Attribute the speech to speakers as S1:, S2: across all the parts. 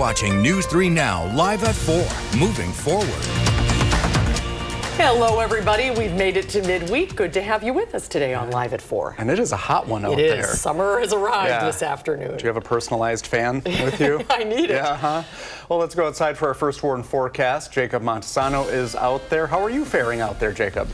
S1: watching News 3 Now live at 4, moving forward.
S2: Hello, everybody. We've made it to midweek. Good to have you with us today on Live at 4.
S3: And it is a hot one out
S2: there.
S3: It is.
S2: Summer has arrived this afternoon.
S3: Do you have a personalized fan with you?
S2: I need it.
S3: Yeah, huh? Well, let's go outside for our first warn forecast. Jacob Montesano is out there. How are you faring out there, Jacob?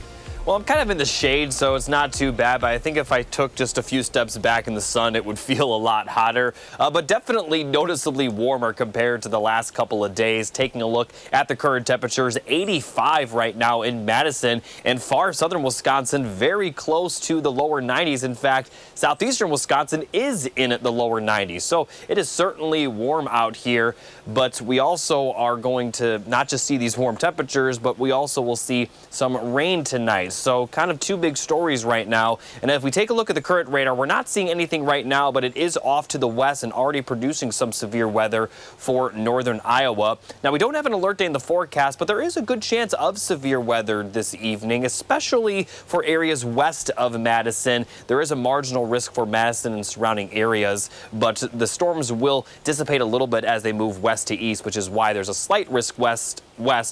S4: Well, I'm kind of in the shade, so it's not too bad, but I think if I took just a few steps back in the sun, it would feel a lot hotter, but definitely noticeably warmer compared to the last couple of days. Taking a look at the current temperatures, 85 right now in Madison and far southern Wisconsin, very close to the lower 90s. In fact, southeastern Wisconsin is in the lower 90s, so it is certainly warm out here, but we also are going to not just see these warm temperatures, but we also will see some rain tonight. So kind of two big stories right now. And if we take a look at the current radar, we're not seeing anything right now, but it is off to the west and already producing some severe weather for northern Iowa. Now, we don't have an alert day in the forecast, but there is a good chance of severe weather this evening, especially for areas west of Madison. There is a marginal risk for Madison and surrounding areas, but the storms will dissipate a little bit as they move west to east, which is why there's a slight risk west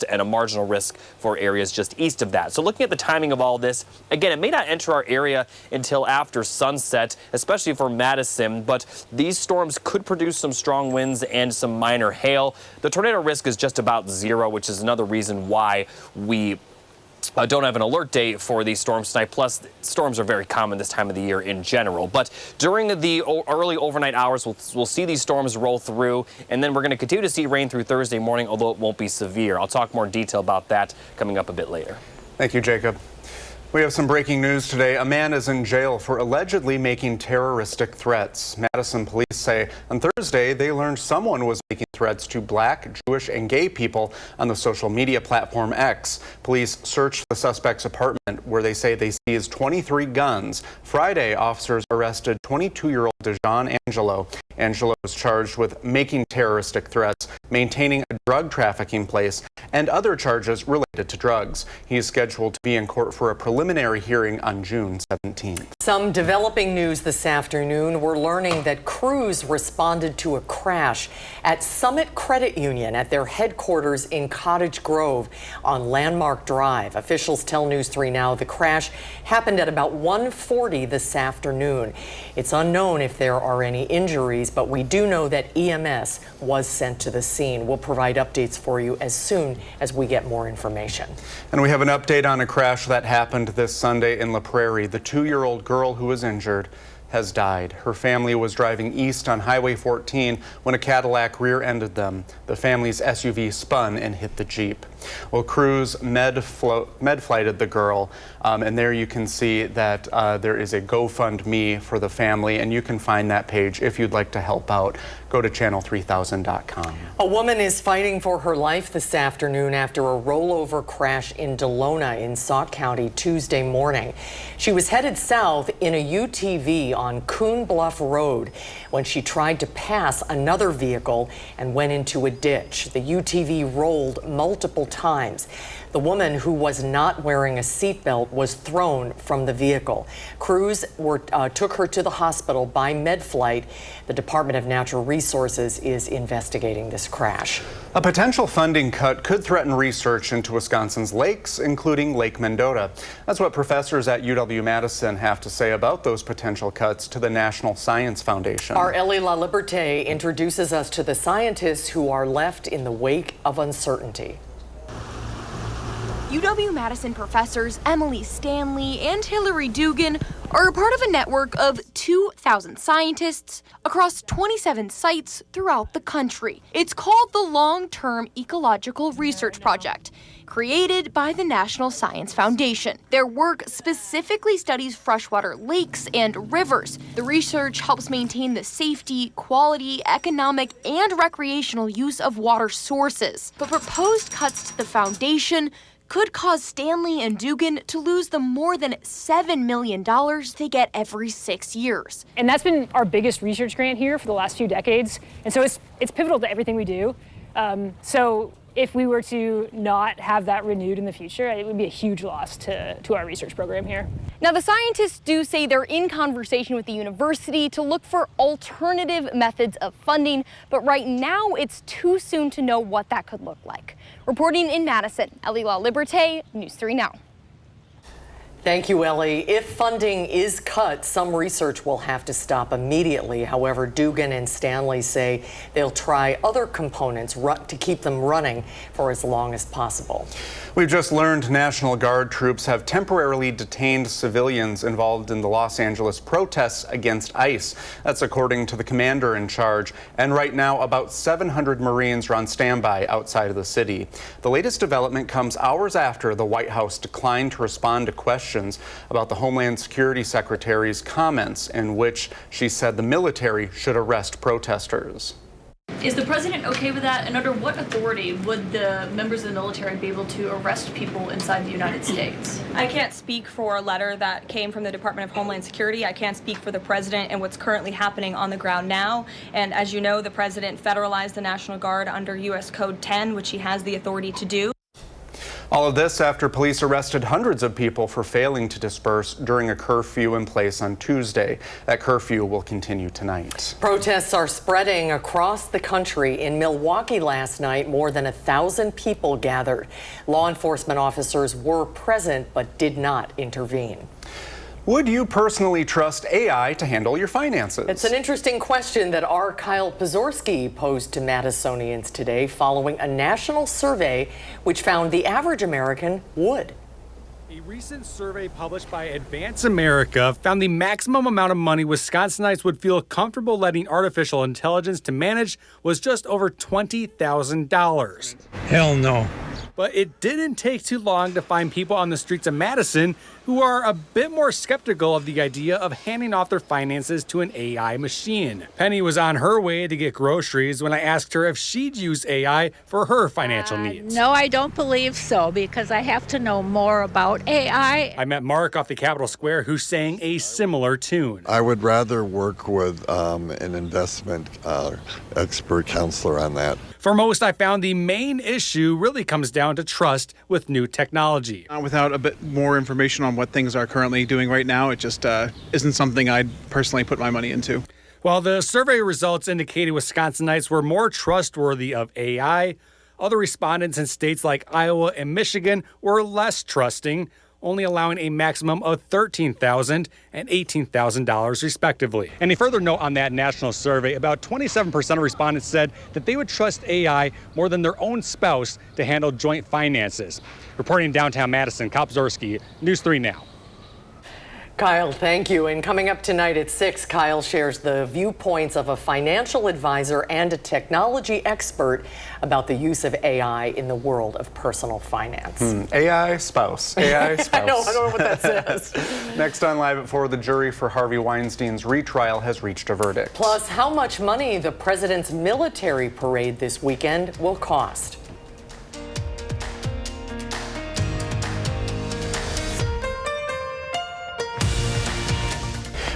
S4: and a marginal risk for areas just east of that. So looking at the timing of all this, again, it may not enter our area until after sunset, especially for Madison, but these storms could produce some strong winds and some minor hail. The tornado risk is just about zero, which is another reason why we don't have an alert date for these storms tonight. Plus, storms are very common this time of the year in general. But during the early overnight hours, we'll see these storms roll through, and then we're going to continue to see rain through Thursday morning, although it won't be severe. I'll talk more in detail about that coming up a bit later.
S3: Thank you, Jacob. We have some breaking news today. A man is in jail for allegedly making terroristic threats. Madison police say on Thursday they learned someone was making threats to Black, Jewish, and gay people on the social media platform X. Police searched the suspect's apartment where they say they seized 23 guns. Friday, officers arrested 22-year-old Dejan Angelo. Angelo was charged with making terroristic threats, maintaining a drug trafficking place, and other charges related to drugs. He is scheduled to be in court for a preliminary hearing on June 17th.
S2: Some developing news this afternoon. We're learning that crews responded to a crash at Summit Credit Union at their headquarters in Cottage Grove on Landmark Drive. Officials tell News 3 Now the crash happened at about 1:40 this afternoon. It's unknown if there are any injuries, but we do know that EMS was sent to the scene. We'll provide updates for you as soon as we get more information.
S3: And we have an update on a crash that happened this Sunday in La Prairie. The 2-year-old girl who was injured has died. Her family was driving east on Highway 14 when a Cadillac rear-ended them. The family's SUV spun and hit the Jeep. Well, crews med-flighted the girl, and there you can see that there is a GoFundMe for the family, and you can find that page if you'd like to help out. Go to channel3000.com.
S2: A woman is fighting for her life this afternoon after a rollover crash in Delona in Sauk County Tuesday morning. She was headed south in a UTV on Coon Bluff Road when she tried to pass another vehicle and went into a ditch. The UTV rolled multiple times. The woman, who was not wearing a seatbelt, was thrown from the vehicle. Crews took her to the hospital by med-flight. The Department of Natural Resources is investigating this crash.
S3: A potential funding cut could threaten research into Wisconsin's lakes, including Lake Mendota. That's what professors at UW-Madison have to say about those potential cuts to the National Science Foundation.
S2: Our Ellie LaLiberte introduces us to the scientists who are left in the wake of uncertainty.
S5: UW-Madison professors Emily Stanley and Hillary Dugan are a part of a network of 2,000 scientists across 27 sites throughout the country. It's called the Long-Term Ecological Research Project, created by the National Science Foundation. Their work specifically studies freshwater lakes and rivers. The research helps maintain the safety, quality, economic, and recreational use of water sources. But proposed cuts to the foundation could cause Stanley and Dugan to lose the more than $7 million they get every 6 years.
S6: And that's been our biggest research grant here for the last few decades. And so it's pivotal to everything we do. So if we were to not have that renewed in the future, it would be a huge loss to our research program here.
S5: Now, the scientists do say they're in conversation with the university to look for alternative methods of funding, but right now it's too soon to know what that could look like. Reporting in Madison, Ellie LaLiberte, News 3 Now.
S2: Thank you, Ellie. If funding is cut, some research will have to stop immediately. However, Dugan and Stanley say they'll try other components to keep them running for as long as possible.
S3: We've just learned National Guard troops have temporarily detained civilians involved in the Los Angeles protests against ICE. That's according to the commander in charge. And right now, about 700 Marines are on standby outside of the city. The latest development comes hours after the White House declined to respond to questions about the Homeland Security Secretary's comments in which she said the military should arrest protesters.
S7: Is the president okay with that? And under what authority would the members of the military be able to arrest people inside the United States?
S8: I can't speak for a letter that came from the Department of Homeland Security. I can't speak for the president and what's currently happening on the ground now. And as you know, the president federalized the National Guard under U.S. Code 10, which he has the authority to do.
S3: All of this after police arrested hundreds of people for failing to disperse during a curfew in place on Tuesday. That curfew will continue tonight.
S2: Protests are spreading across the country. In Milwaukee last night, more than 1,000 people gathered. Law enforcement officers were present but did not intervene.
S3: Would you personally trust AI to handle your finances?
S2: It's an interesting question that our Kyle Pazorski posed to Madisonians today following a national survey which found the average American would.
S9: A recent survey published by Advance America found the maximum amount of money Wisconsinites would feel comfortable letting artificial intelligence to manage was just over $20,000.
S10: Hell no.
S9: But it didn't take too long to find people on the streets of Madison who are a bit more skeptical of the idea of handing off their finances to an AI machine. Penny was on her way to get groceries when I asked her if she'd use AI for her financial needs.
S11: No, I don't believe so, because I have to know more about AI.
S9: I met Mark off the Capitol Square who sang a similar tune.
S12: I would rather work with an investment expert counselor on that.
S9: For most, I found the main issue really comes down to trust with new technology.
S10: Without a bit more information on what things are currently doing right now, it just isn't something I'd personally put my money into.
S9: While the survey results indicated Wisconsinites were more trustworthy of AI, other respondents in states like Iowa and Michigan were less trusting, only allowing a maximum of $13,000 and $18,000 respectively. And a further note on that national survey, about 27% of respondents said that they would trust AI more than their own spouse to handle joint finances. Reporting in downtown Madison, Kyle Pazorski, News 3 Now.
S2: Kyle, thank you. And coming up tonight at 6, Kyle shares the viewpoints of a financial advisor and a technology expert about the use of AI in the world of personal finance.
S3: AI spouse. AI spouse.
S2: I don't know what that says.
S3: Next on Live at 4, the jury for Harvey Weinstein's retrial has reached a verdict.
S2: Plus, how much money the president's military parade this weekend will cost.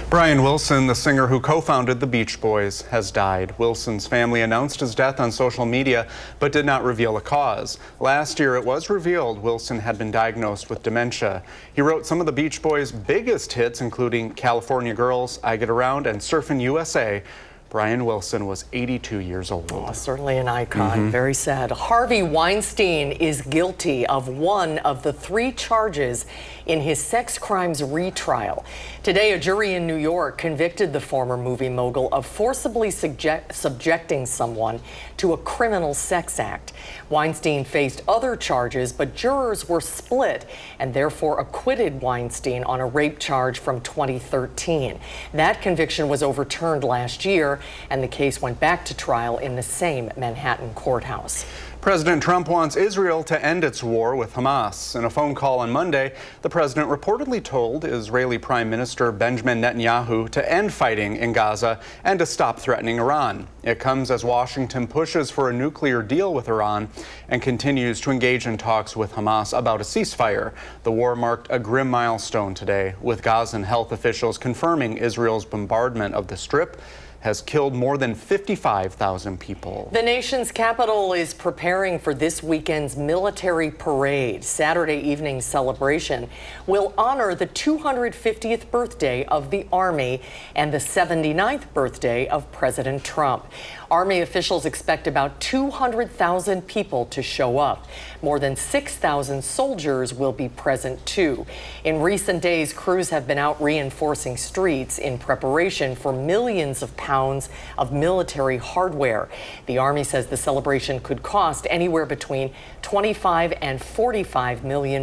S3: Brian Wilson, the singer who co-founded the Beach Boys, has died. Wilson's family announced his death on social media, but did not reveal a cause. Last year, it was revealed Wilson had been diagnosed with dementia. He wrote some of the Beach Boys' biggest hits, including California Girls, I Get Around, and Surfin' USA. Brian Wilson was 82 years old.
S2: Oh, certainly an icon. Very sad. Harvey Weinstein is guilty of one of the 3 charges in his sex crimes retrial. Today, a jury in New York convicted the former movie mogul of forcibly subjecting someone to a criminal sex act. Weinstein faced other charges, but jurors were split and therefore acquitted Weinstein on a rape charge from 2013. That conviction was overturned last year, and the case went back to trial in the same Manhattan courthouse.
S3: President Trump wants Israel to end its war with Hamas. In a phone call on Monday, the president reportedly told Israeli Prime Minister Benjamin Netanyahu to end fighting in Gaza and to stop threatening Iran. It comes as Washington pushes for a nuclear deal with Iran and continues to engage in talks with Hamas about a ceasefire. The war marked a grim milestone today, with Gazan health officials confirming Israel's bombardment of the Strip has killed more than 55,000 people.
S2: The nation's capital is preparing for this weekend's military parade. Saturday evening's celebration will honor the 250th birthday of the Army and the 79th birthday of President Trump. Army officials expect about 200,000 people to show up. More than 6,000 soldiers will be present too. In recent days, crews have been out reinforcing streets in preparation for millions of pounds of military hardware. The Army says the celebration could cost anywhere between $25 and $45 million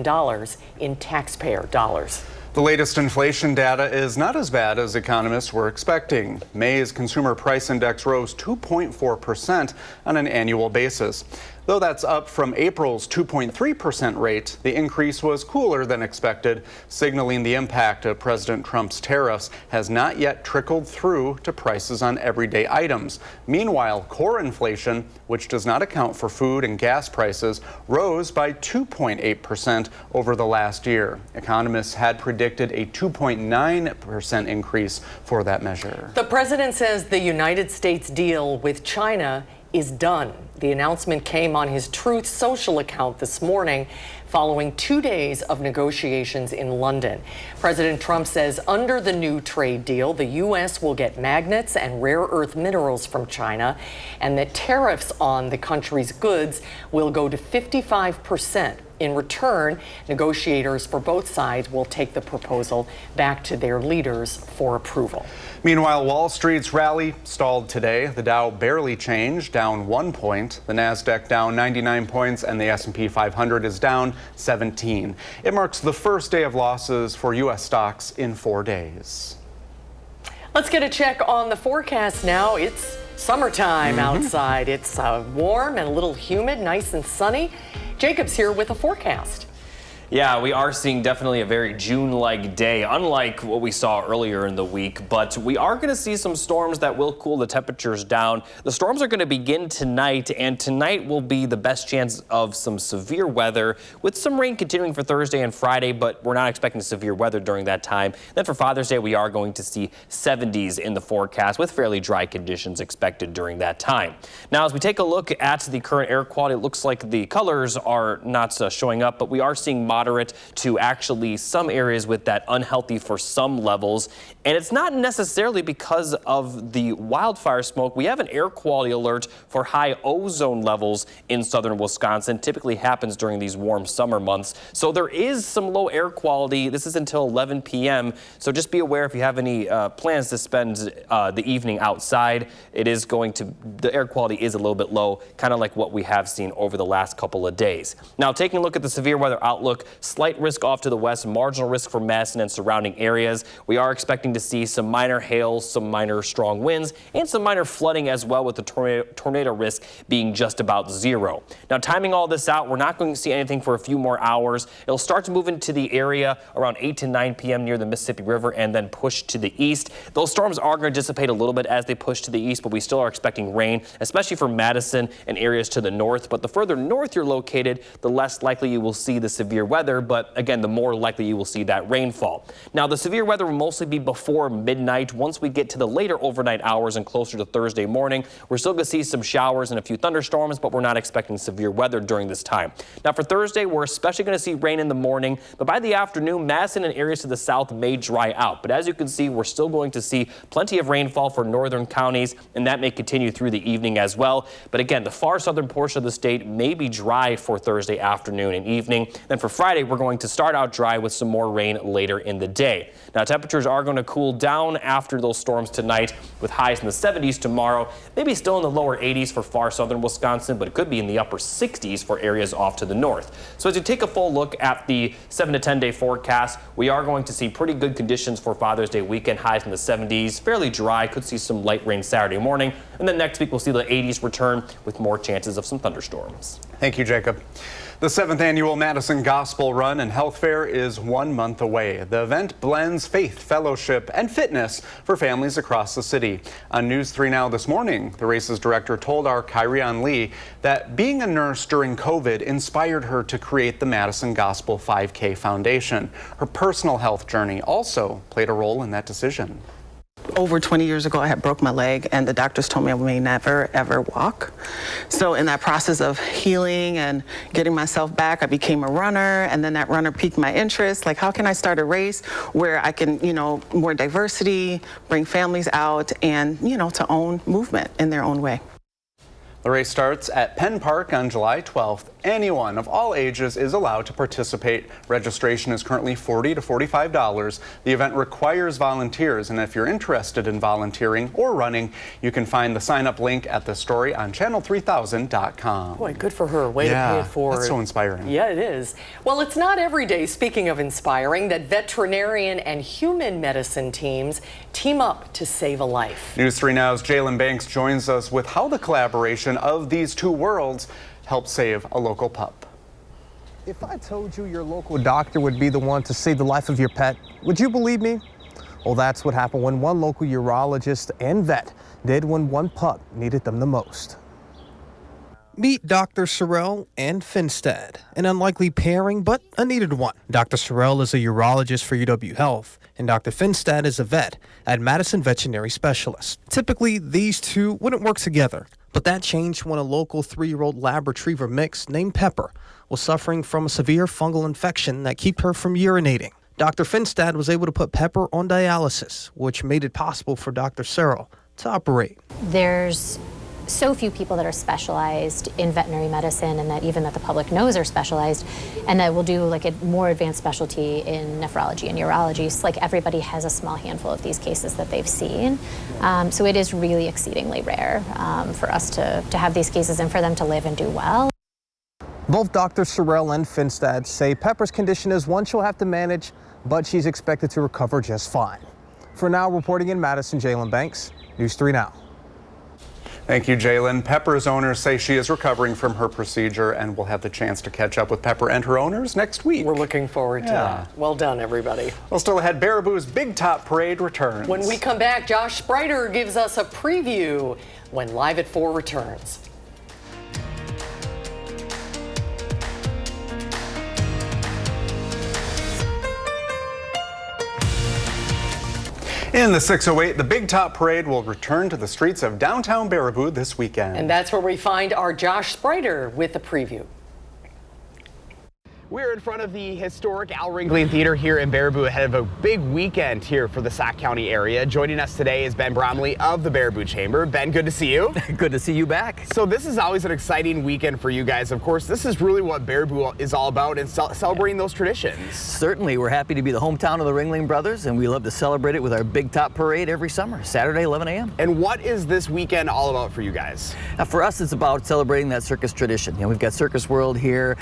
S2: in taxpayer dollars.
S3: The latest inflation data is not as bad as economists were expecting. May's consumer price index rose 2.4% on an annual basis. Though that's up from April's 2.3% rate, the increase was cooler than expected, signaling the impact of President Trump's tariffs has not yet trickled through to prices on everyday items. Meanwhile, core inflation, which does not account for food and gas prices, rose by 2.8% over the last year. Economists had predicted a 2.9% increase for that measure.
S2: The president says the United States deal with China is done. The announcement came on his Truth Social account this morning following 2 days of negotiations in London. President Trump says under the new trade deal, the U.S. will get magnets and rare earth minerals from China, and that tariffs on the country's goods will go to 55%. In return, negotiators for both sides will take the proposal back to their leaders for approval.
S3: Meanwhile, Wall Street's rally stalled today. The Dow barely changed, down 1 point. The Nasdaq down 99 points, and the S&P 500 is down 17. It marks the first day of losses for U.S. stocks in 4 days.
S2: Let's get a check on the forecast now. It's summertime outside. It's warm and a little humid, nice and sunny. Jacob's here with a forecast.
S4: Yeah, we are seeing definitely a very June-like day, unlike what we saw earlier in the week. But we are going to see some storms that will cool the temperatures down. The storms are going to begin tonight, and tonight will be the best chance of some severe weather, with some rain continuing for Thursday and Friday, but we're not expecting severe weather during that time. Then for Father's Day, we are going to see 70s in the forecast, with fairly dry conditions expected during that time. Now, as we take a look at the current air quality, it looks like the colors are not showing up, but we are seeing moderate to actually some areas with that unhealthy for some levels. And it's not necessarily because of the wildfire smoke. We have an air quality alert for high ozone levels in southern Wisconsin. Typically happens during these warm summer months. So there is some low air quality. This is until 11 p.m. So just be aware if you have any plans to spend the evening outside. The air quality is a little bit low, kind of like what we have seen over the last couple of days. Now, taking a look at the severe weather outlook, slight risk off to the west, marginal risk for Madison and surrounding areas. We are expecting to see some minor hail, some minor strong winds, and some minor flooding as well, with the tornado risk being just about zero. Now, timing all this out, we're not going to see anything for a few more hours. It'll start to move into the area around 8 to 9 p.m. near the Mississippi River and then push to the east. Those storms are going to dissipate a little bit as they push to the east, but we still are expecting rain, especially for Madison and areas to the north. But the further north you're located, the less likely you will see the severe weather. But again, the more likely you will see that rainfall. Now, the severe weather will mostly be before midnight. Once we get to the later overnight hours and closer to Thursday morning, we're still going to see some showers and a few thunderstorms, but we're not expecting severe weather during this time. Now, for Thursday, we're especially going to see rain in the morning, but by the afternoon, Madison and areas to the south may dry out. But as you can see, we're still going to see plenty of rainfall for northern counties, and that may continue through the evening as well. But again, the far southern portion of the state may be dry for Thursday afternoon and evening. Then for Friday, we're going to start out dry with some more rain later in the day. Now, temperatures are going to cool down after those storms tonight, with highs in the 70s tomorrow, maybe still in the lower 80s for far southern Wisconsin, but it could be in the upper 60s for areas off to the north. So as you take a full look at the 7 to 10 day forecast, we are going to see pretty good conditions for Father's Day weekend, highs in the 70s, fairly dry, could see some light rain Saturday morning, and then next week we'll see the 80s return with more chances of some thunderstorms.
S3: Thank you, Jacob. The 7th annual Madison Gospel Run and Health Fair is 1 month away. The event blends faith, fellowship, and fitness for families across the city. On News 3 Now this morning, the race's director told our Kyrian Lee that being a nurse during COVID inspired her to create the Madison Gospel 5K Foundation. Her personal health journey also played a role in that decision.
S13: Over 20 years ago, I had broke my leg, and the doctors told me I may never, ever walk. So in that process of healing and getting myself back, I became a runner, and then that runner piqued my interest. Like, how can I start a race where I can, more diversity, bring families out, and, to own movement in their own way.
S3: The race starts at Penn Park on July 12th. Anyone of all ages is allowed to participate. Registration is currently $40 to $45. The event requires volunteers, and if you're interested in volunteering or running, you can find the sign-up link at the story on channel3000.com.
S2: Boy, good for her. Way to pay it forward.
S3: That's so inspiring.
S2: Yeah, it is. Well, it's not every day, speaking of inspiring, that veterinarian and human medicine teams team up to save a life.
S3: News 3 Now's Jalen Banks joins us with how the collaboration of these two worlds helped save a local pup.
S14: If I told you your local doctor would be the one to save the life of your pet, would you believe me? Well, that's what happened when one local urologist and vet did when one pup needed them the most. Meet Dr. Sorrell and Finstead, an unlikely pairing, but a needed one. Dr. Sorrell is a urologist for UW Health, and Dr. Finstead is a vet at Madison Veterinary Specialist. Typically, these two wouldn't work together, but that changed when a local 3-year-old lab retriever mix named Pepper was suffering from a severe fungal infection that kept her from urinating. Dr. Finstead was able to put Pepper on dialysis, which made it possible for Dr. Sorrell to operate.
S15: There's so few people that are specialized in veterinary medicine, and that even that the public knows are specialized, and that will do like a more advanced specialty in nephrology and urology. So like everybody has a small handful of these cases that they've seen. So it is really exceedingly rare for us to have these cases and for them to live and do well.
S14: Both Dr. Sorrell and Finstead say Pepper's condition is one she'll have to manage, but she's expected to recover just fine. For now, reporting in Madison, Jalen Banks, News 3 Now.
S3: Thank you, Jalen. Pepper's owners say she is recovering from her procedure, and we'll have the chance to catch up with Pepper and her owners next week.
S2: We're looking forward to that. Well done, everybody.
S3: Well, still ahead, Baraboo's Big Top Parade returns.
S2: When we come back, Josh Spreiter gives us a preview when Live at 4 returns.
S3: In the 608, the Big Top Parade will return to the streets of downtown Baraboo this weekend.
S2: And that's where we find our Josh Spreiter with the preview.
S16: We're in front of the historic Al Ringling Theater here in Baraboo ahead of a big weekend here for the Sac County area. Joining us today is Ben Bromley of the Baraboo Chamber. Ben, good to see you.
S17: Good to see you back.
S16: So this is always an exciting weekend for you guys. Of course, this is really what Baraboo is all about, and celebrating those traditions.
S17: Certainly, we're happy to be the hometown of the Ringling Brothers, and we love to celebrate it with our Big Top Parade every summer, Saturday, 11 a.m.
S16: And what is this weekend all about for you guys?
S17: For us, it's about celebrating that circus tradition. You know, we've got Circus World here,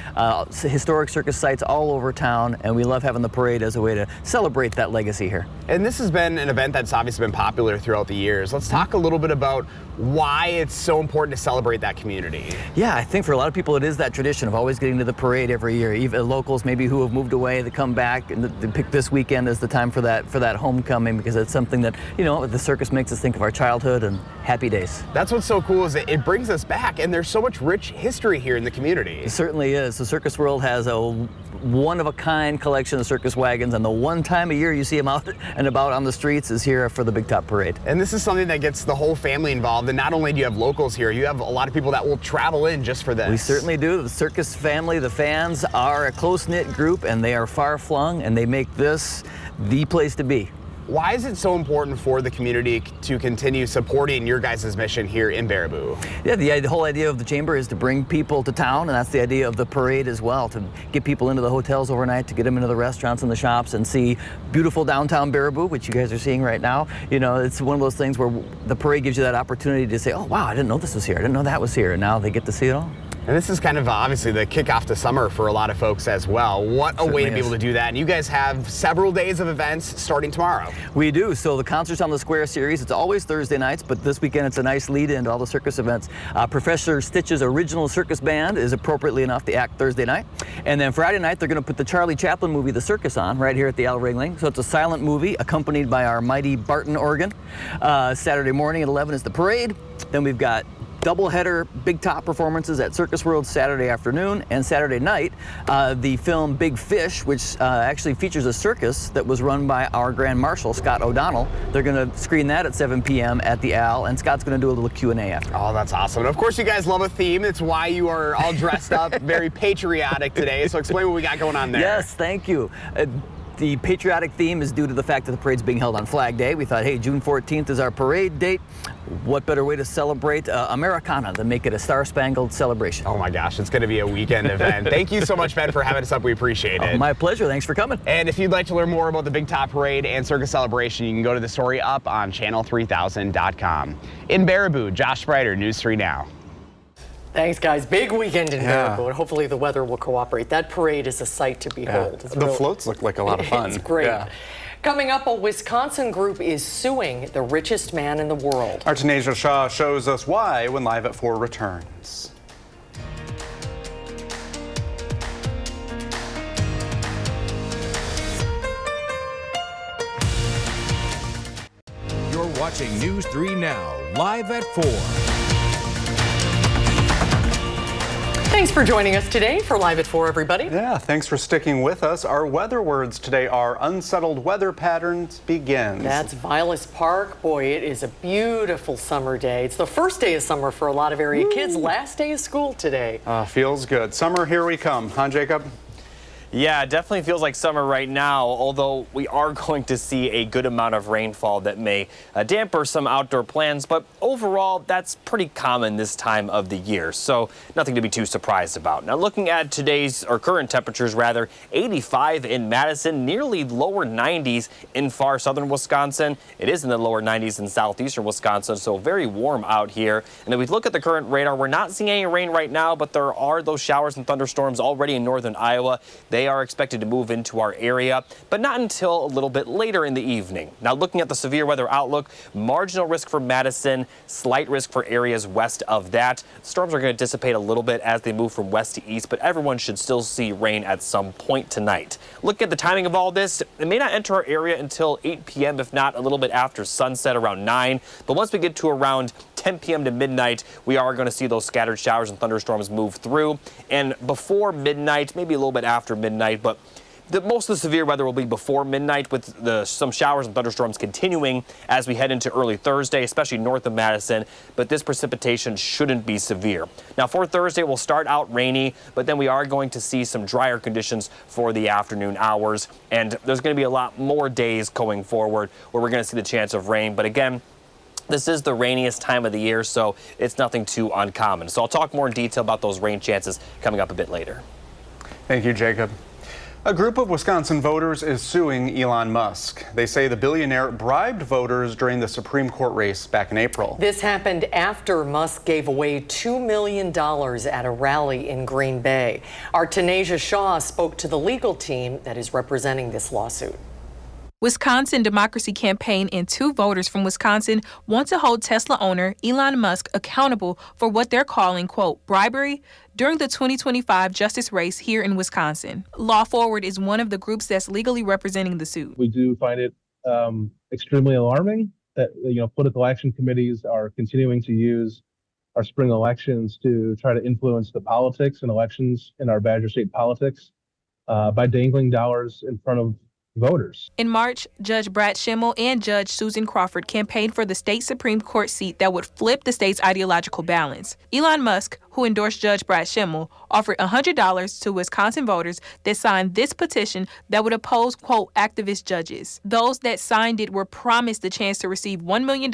S17: historic circus sites all over town, and we love having the parade as a way to celebrate that legacy here.
S16: And this has been an event that's obviously been popular throughout the years. Let's talk a little bit about why it's so important to celebrate that community.
S17: Yeah, I think for a lot of people it is that tradition of always getting to the parade every year. Even locals maybe who have moved away, they come back and they pick this weekend as the time for that homecoming, because it's something that, you know, the circus makes us think of our childhood and happy days.
S16: That's what's so cool, is that it brings us back, and there's so much rich history here in the community.
S17: It certainly is. The Circus World has a one-of-a-kind collection of circus wagons, and the one time a year you see them out and about on the streets is here for the Big Top Parade.
S16: And this is something that gets the whole family involved, and not only do you have locals here, you have a lot of people that will travel in just for this.
S17: We certainly do. The circus family, the fans, are a close-knit group, and they are far-flung, and they make this the place to be.
S16: Why is it so important for the community to continue supporting your guys' mission here in Baraboo?
S17: Yeah, the whole idea of the chamber is to bring people to town, and that's the idea of the parade as well, to get people into the hotels overnight, to get them into the restaurants and the shops and see beautiful downtown Baraboo, which you guys are seeing right now. You know, it's one of those things where the parade gives you that opportunity to say, oh wow, I didn't know this was here, I didn't know that was here, and now they get to see it all.
S16: And this is kind of obviously the kickoff to summer for a lot of folks as well. What a way to be able to do that. And you guys have several days of events starting tomorrow.
S17: We do. So the Concerts on the Square series, it's always Thursday nights, but this weekend it's a nice lead in to all the circus events. Professor Stitch's original circus band is appropriately enough the act Thursday night. And then Friday night they're going to put the Charlie Chaplin movie, The Circus, on right here at the Al Ringling. So it's a silent movie accompanied by our mighty Barton organ. Saturday morning at 11 is the parade. Then we've got doubleheader big top performances at Circus World Saturday afternoon and Saturday night. The film Big Fish, which actually features a circus that was run by our Grand Marshal, Scott O'Donnell. They're going to screen that at 7 p.m. at the Al, and Scott's going to do a little Q&A after.
S16: Oh, that's awesome. And of course, you guys love a theme. It's why you are all dressed up, very patriotic today. So explain what we got going on there.
S17: Yes, thank you. The patriotic theme is due to the fact that the parade's being held on Flag Day. We thought, hey, June 14th is our parade date. What better way to celebrate Americana than make it a star-spangled celebration?
S16: Oh my gosh, it's going to be a weekend event. Thank you so much, Ben, for having us up. We appreciate it.
S17: My pleasure. Thanks for coming.
S16: And if you'd like to learn more about the Big Top Parade and Circus Celebration, you can go to the story up on channel3000.com. In Baraboo, Josh Spreiter, News 3 Now.
S2: Thanks, guys. Big weekend in Baraboo, and hopefully the weather will cooperate. That parade is a sight to behold.
S3: The floats look like a lot of fun.
S2: It's great. Coming up, a Wisconsin group is suing the richest man in the world.
S3: Our Tanisha Shaw shows us why when Live at 4 returns.
S1: You're watching News 3 Now, Live at 4.
S2: Thanks for joining us today for Live at 4, everybody.
S3: Yeah, thanks for sticking with us. Our weather words today are unsettled weather patterns begins.
S2: That's Vilas Park. Boy, it is a beautiful summer day. It's the first day of summer for a lot of area kids. Last day of school today.
S3: Feels good. Summer, here we come. Huh, Jacob?
S4: Yeah, it definitely feels like summer right now, although we are going to see a good amount of rainfall that may damper some outdoor plans. But overall, that's pretty common this time of the year, so nothing to be too surprised about. Now, looking at today's, or current temperatures rather, 85 in Madison, nearly lower 90s in far southern Wisconsin. It is in the lower 90s in southeastern Wisconsin, so very warm out here. And if we look at the current radar, we're not seeing any rain right now, but there are those showers and thunderstorms already in northern Iowa. They are expected to move into our area, but not until a little bit later in the evening. Now, looking at the severe weather outlook, marginal risk for Madison, slight risk for areas west of that. Storms are going to dissipate a little bit as they move from west to east, but everyone should still see rain at some point tonight. Looking at the timing of all this, it may not enter our area until 8 p.m., if not a little bit after sunset around 9. But once we get to around 10 p.m. to midnight, we are going to see those scattered showers and thunderstorms move through. And before midnight, maybe a little bit after midnight, but most of the severe weather will be before midnight, with some showers and thunderstorms continuing as we head into early Thursday, especially north of Madison. But this precipitation shouldn't be severe. Now, for Thursday, we'll start out rainy, but then we are going to see some drier conditions for the afternoon hours. And there's going to be a lot more days going forward where we're going to see the chance of rain. But again, this is the rainiest time of the year, so it's nothing too uncommon. So I'll talk more in detail about those rain chances coming up a bit later.
S3: Thank you, Jacob. A group of Wisconsin voters is suing Elon Musk. They say the billionaire bribed voters during the Supreme Court race back in April.
S2: This happened after Musk gave away $2 million at a rally in Green Bay. Our Tanisha Shaw spoke to the legal team that is representing this lawsuit.
S18: Wisconsin Democracy Campaign and 2 voters from Wisconsin want to hold Tesla owner Elon Musk accountable for what they're calling, quote, bribery during the 2025 justice race here in Wisconsin. Law Forward is one of the groups that's legally representing the suit.
S19: We do find it extremely alarming that political action committees are continuing to use our spring elections to try to influence the politics and elections in our Badger State politics by dangling dollars in front of voters.
S18: In March, Judge Brad Schimmel and Judge Susan Crawford campaigned for the state Supreme Court seat that would flip the state's ideological balance. Elon Musk, who endorsed Judge Brad Schimmel, offered $100 to Wisconsin voters that signed this petition that would oppose, quote, activist judges. Those that signed it were promised the chance to receive $1 million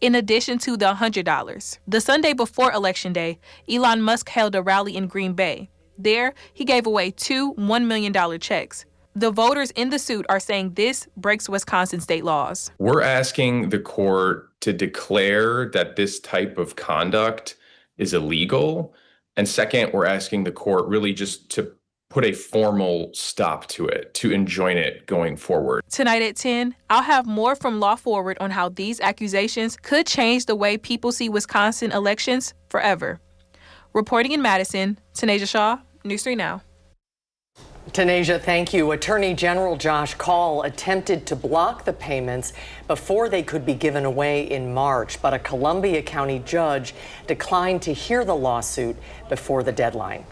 S18: in addition to the $100. The Sunday before Election Day, Elon Musk held a rally in Green Bay. There, he gave away 2 $1 million checks. The voters in the suit are saying this breaks Wisconsin state laws.
S20: We're asking the court to declare that this type of conduct is illegal. And second, we're asking the court really just to put a formal stop to it, to enjoin it going forward.
S18: Tonight at 10, I'll have more from Law Forward on how these accusations could change the way people see Wisconsin elections forever. Reporting in Madison, Tanisha Shaw, News 3 Now.
S2: Tanasia, thank you. Attorney General Josh Kaul attempted to block the payments before they could be given away in March, but a Columbia County judge declined to hear the lawsuit before the deadline.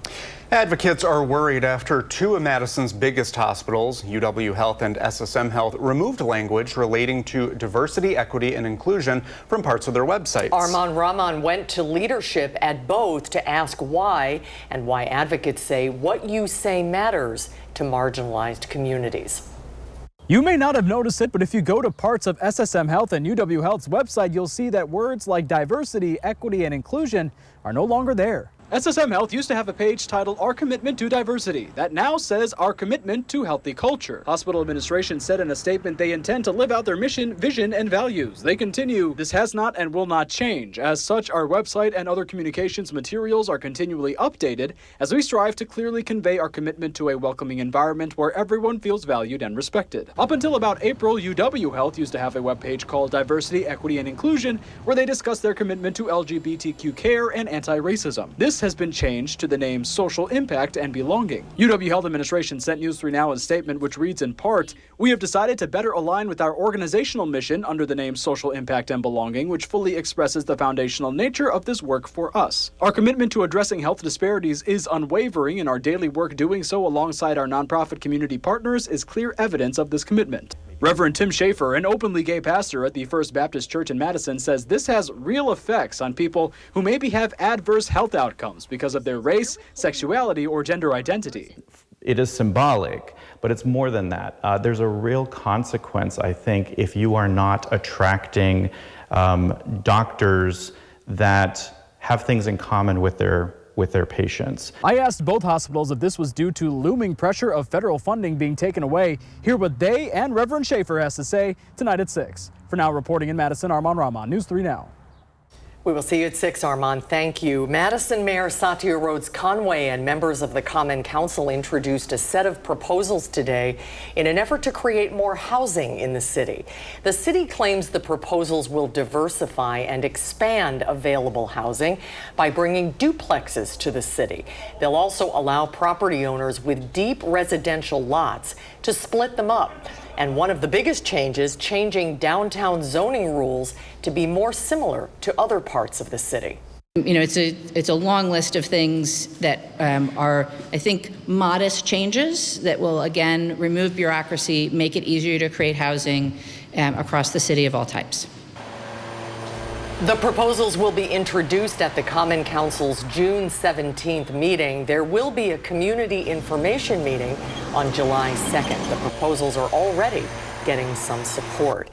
S3: Advocates are worried after two of Madison's biggest hospitals, UW Health and SSM Health, removed language relating to diversity, equity, and inclusion from parts of their websites.
S2: Arman Rahman went to leadership at both to ask why, and why advocates say what you say matters to marginalized communities.
S21: You may not have noticed it, but if you go to parts of SSM Health and UW Health's website, you'll see that words like diversity, equity, and inclusion are no longer there. SSM Health used to have a page titled Our Commitment to Diversity that now says Our Commitment to Healthy Culture. Hospital administration said in a statement they intend to live out their mission, vision, and values. They continue, this has not and will not change. As such, our website and other communications materials are continually updated as we strive to clearly convey our commitment to a welcoming environment where everyone feels valued and respected. Up until about April, UW Health used to have a webpage called Diversity, Equity, and Inclusion where they discuss their commitment to LGBTQ care and anti-racism. This has been changed to the name Social Impact and Belonging. UW Health Administration sent News 3 Now a statement which reads in part, "We have decided to better align with our organizational mission under the name Social Impact and Belonging, which fully expresses the foundational nature of this work for us. Our commitment to addressing health disparities is unwavering, and our daily work doing so alongside our nonprofit community partners is clear evidence of this commitment." Reverend Tim Schaefer, an openly gay pastor at the First Baptist Church in Madison, says this has real effects on people who maybe have adverse health outcomes because of their race, sexuality, or gender identity.
S22: It is symbolic, but it's more than that. There's a real consequence, I think, if you are not attracting doctors that have things in common with their patients.
S21: I asked both hospitals if this was due to looming pressure of federal funding being taken away. Hear what they and Reverend Schaefer has to say tonight at 6. For now, reporting in Madison, Arman Rahman, News 3 Now.
S2: We will see you at 6, Armand. Thank you. Madison Mayor Satya Rhodes Conway and members of the Common Council introduced a set of proposals today in an effort to create more housing in the city. The city claims the proposals will diversify and expand available housing by bringing duplexes to the city. They'll also allow property owners with deep residential lots to split them up. And one of the biggest changes, changing downtown zoning rules to be more similar to other parts of the city.
S23: You know, it's a long list of things that are, I think, modest changes that will, again, remove bureaucracy, make it easier to create housing across the city of all types.
S2: The proposals will be introduced at the Common Council's June 17th meeting. There will be a community information meeting on July 2nd. The proposals are already getting some support.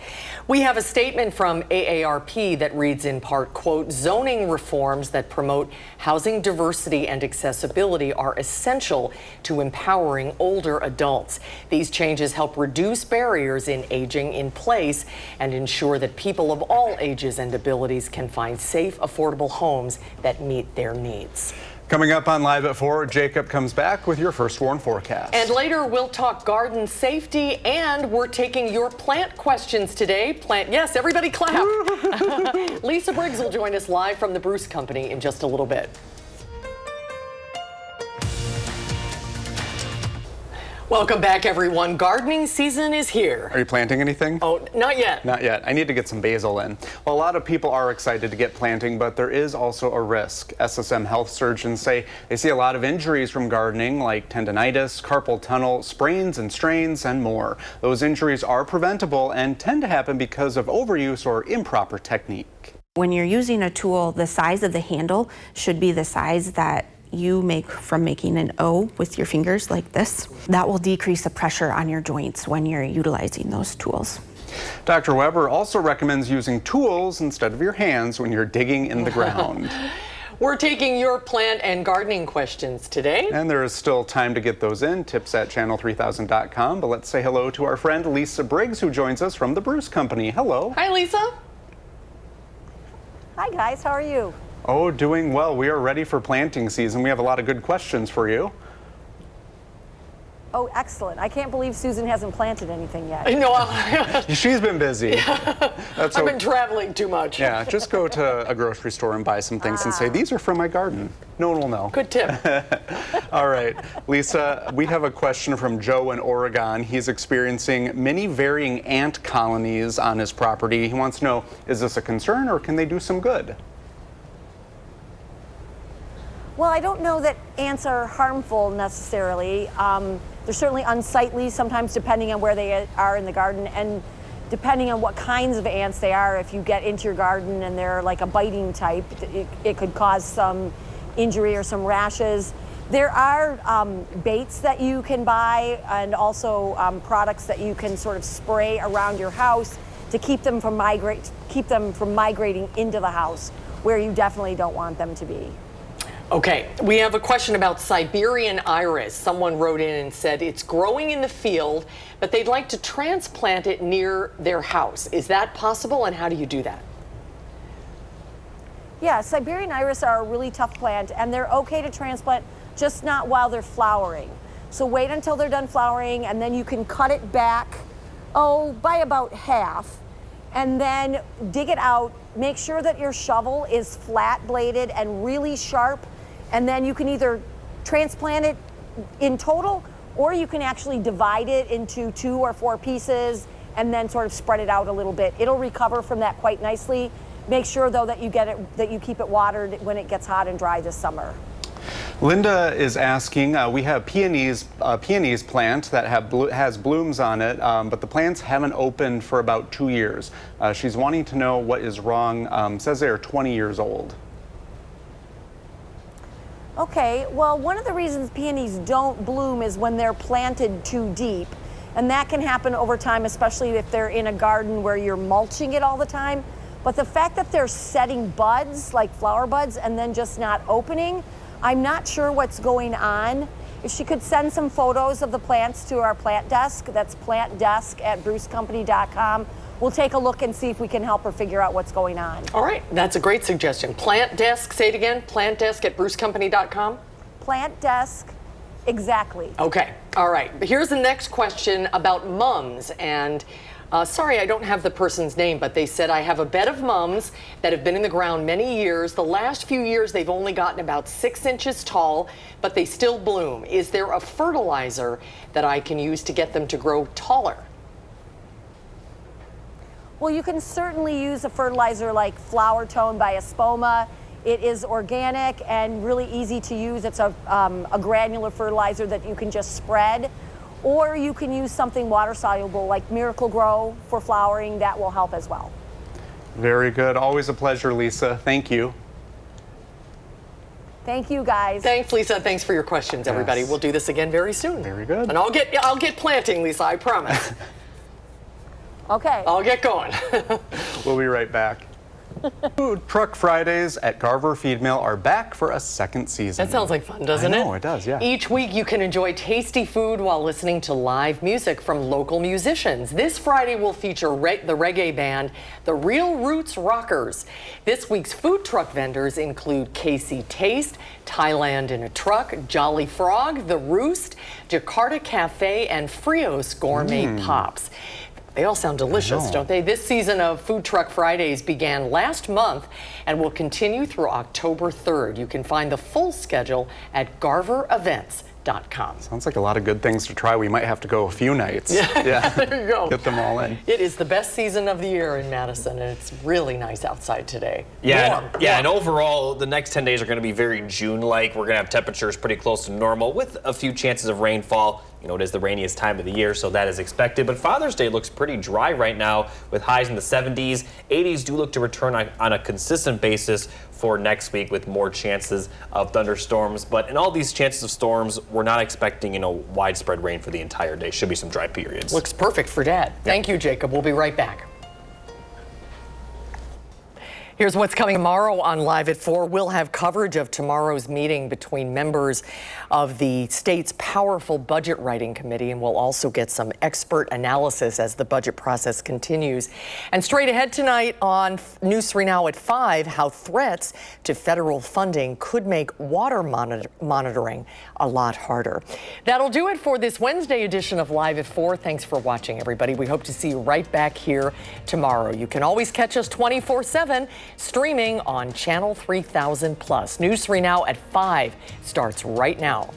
S2: We have a statement from AARP that reads in part, quote, zoning reforms that promote housing diversity and accessibility are essential to empowering older adults. These changes help reduce barriers in aging in place and ensure that people of all ages and abilities can find safe, affordable homes that meet their needs.
S3: Coming up on Live at 4, Jacob comes back with your first warn forecast.
S2: And later we'll talk garden safety, and we're taking your plant questions today. Yes, everybody clap. Lisa Briggs will join us live from the Bruce Company in just a little bit. Welcome back, everyone. Gardening season is here.
S3: Are you planting anything?
S2: Oh, not yet.
S3: Not yet. I need to get some basil in. Well, a lot of people are excited to get planting, but there is also a risk. SSM health surgeons say they see a lot of injuries from gardening, like tendonitis, carpal tunnel, sprains and strains, and more. Those injuries are preventable and tend to happen because of overuse or improper technique.
S24: When you're using a tool, the size of the handle should be the size that you make from making an O with your fingers like this. That will decrease the pressure on your joints when you're utilizing those tools.
S3: Dr. Weber also recommends using tools instead of your hands when you're digging in the ground.
S2: We're taking your plant and gardening questions today.
S3: And there is still time to get those in, tips@channel3000.com. But let's say hello to our friend Lisa Briggs, who joins us from the Bruce Company. Hello.
S2: Hi, Lisa.
S25: Hi, guys. How are you?
S3: Oh, doing well. We are ready for planting season. We have a lot of good questions for you.
S25: Oh, excellent. I can't believe Susan hasn't planted anything yet.
S3: No, she's been busy.
S2: Yeah. I've been traveling too much.
S3: Yeah, just go to a grocery store and buy some things and say, these are from my garden. No one will know.
S2: Good tip.
S3: All right, Lisa, we have a question from Joe in Oregon. He's experiencing many varying ant colonies on his property. He wants to know, is this a concern or can they do some good?
S25: Well, I don't know that ants are harmful necessarily. They're certainly unsightly sometimes depending on where they are in the garden and depending on what kinds of ants they are. If you get into your garden and they're like a biting type, it could cause some injury or some rashes. There are baits that you can buy and also products that you can sort of spray around your house to keep them from migrating into the house where you definitely don't want them to be.
S2: Okay, we have a question about Siberian iris. Someone wrote in and said it's growing in the field, but they'd like to transplant it near their house. Is that possible, and how do you do that?
S25: Yeah, Siberian iris are a really tough plant, and they're okay to transplant, just not while they're flowering. So wait until they're done flowering, and then you can cut it back, by about half, and then dig it out. Make sure that your shovel is flat-bladed and really sharp, and then you can either transplant it in total, or you can actually divide it into 2 or 4 pieces and then sort of spread it out a little bit. It'll recover from that quite nicely. Make sure though that you keep it watered when it gets hot and dry this summer.
S3: Linda is asking, we have peonies plant that has blooms on it, but the plants haven't opened for about 2 years. She's wanting to know what is wrong. Says they are 20 years old.
S25: Okay, well, one of the reasons peonies don't bloom is when they're planted too deep. And that can happen over time, especially if they're in a garden where you're mulching it all the time. But the fact that they're setting buds, like flower buds, and then just not opening, I'm not sure what's going on. If she could send some photos of the plants to our plant desk, that's plantdesk@brucecompany.com. We'll take a look and see if we can help her figure out what's going on.
S2: All right, that's a great suggestion. Plant desk, say it again, plantdesk@brucecompany.com?
S25: Plant desk, exactly.
S2: Okay, all right. But here's the next question about mums. And sorry, I don't have the person's name, but they said, I have a bed of mums that have been in the ground many years. The last few years, they've only gotten about 6 inches tall, but they still bloom. Is there a fertilizer that I can use to get them to grow taller?
S25: Well, you can certainly use a fertilizer like Flower Tone by Espoma. It is organic and really easy to use. It's a granular fertilizer that you can just spread. Or you can use something water soluble like Miracle Grow for flowering. That will help as well.
S3: Very good. Always a pleasure, Lisa. Thank you.
S25: Thank you, guys.
S2: Thanks, Lisa. Thanks for your questions, everybody.
S3: Yes.
S2: We'll do this again very soon.
S3: Very good.
S2: And I'll get planting, Lisa, I promise.
S25: Okay.
S2: I'll get going.
S3: We'll be right back. Food Truck Fridays at Garver Feed Mill are back for a second season.
S2: That sounds like fun, doesn't it?
S3: I know, it does, yeah.
S2: Each week you can enjoy tasty food while listening to live music from local musicians. This Friday will feature the reggae band, the Real Roots Rockers. This week's food truck vendors include Casey Taste, Thailand in a Truck, Jolly Frog, The Roost, Jakarta Cafe, and Frios Gourmet Pops. They all sound delicious, don't they? This season of Food Truck Fridays began last month and will continue through October 3rd. You can find the full schedule at garverevents.com.
S3: Sounds like a lot of good things to try. We might have to go a few nights. Yeah.
S2: There you go.
S3: Get them all in.
S2: It is the best season of the year in Madison, and it's really nice outside today.
S4: Yeah, and overall, the next 10 days are going to be very June-like. We're going to have temperatures pretty close to normal with a few chances of rainfall. You know, it is the rainiest time of the year, so that is expected. But Father's Day looks pretty dry right now with highs in the 70s. 80s do look to return on a consistent basis for next week with more chances of thunderstorms. But in all these chances of storms, we're not expecting, widespread rain for the entire day. Should be some dry periods.
S2: Looks perfect for Dad. Thank you, Jacob. We'll be right back. Here's what's coming tomorrow on Live at 4. We'll have coverage of tomorrow's meeting between members of the state's powerful budget writing committee, and we'll also get some expert analysis as the budget process continues. And straight ahead tonight on News 3 Now at 5, how threats to federal funding could make water monitoring a lot harder. That'll do it for this Wednesday edition of Live at 4. Thanks for watching, everybody. We hope to see you right back here tomorrow. You can always catch us 24/7. Streaming on Channel 3000+. News 3 Now at 5 starts right now.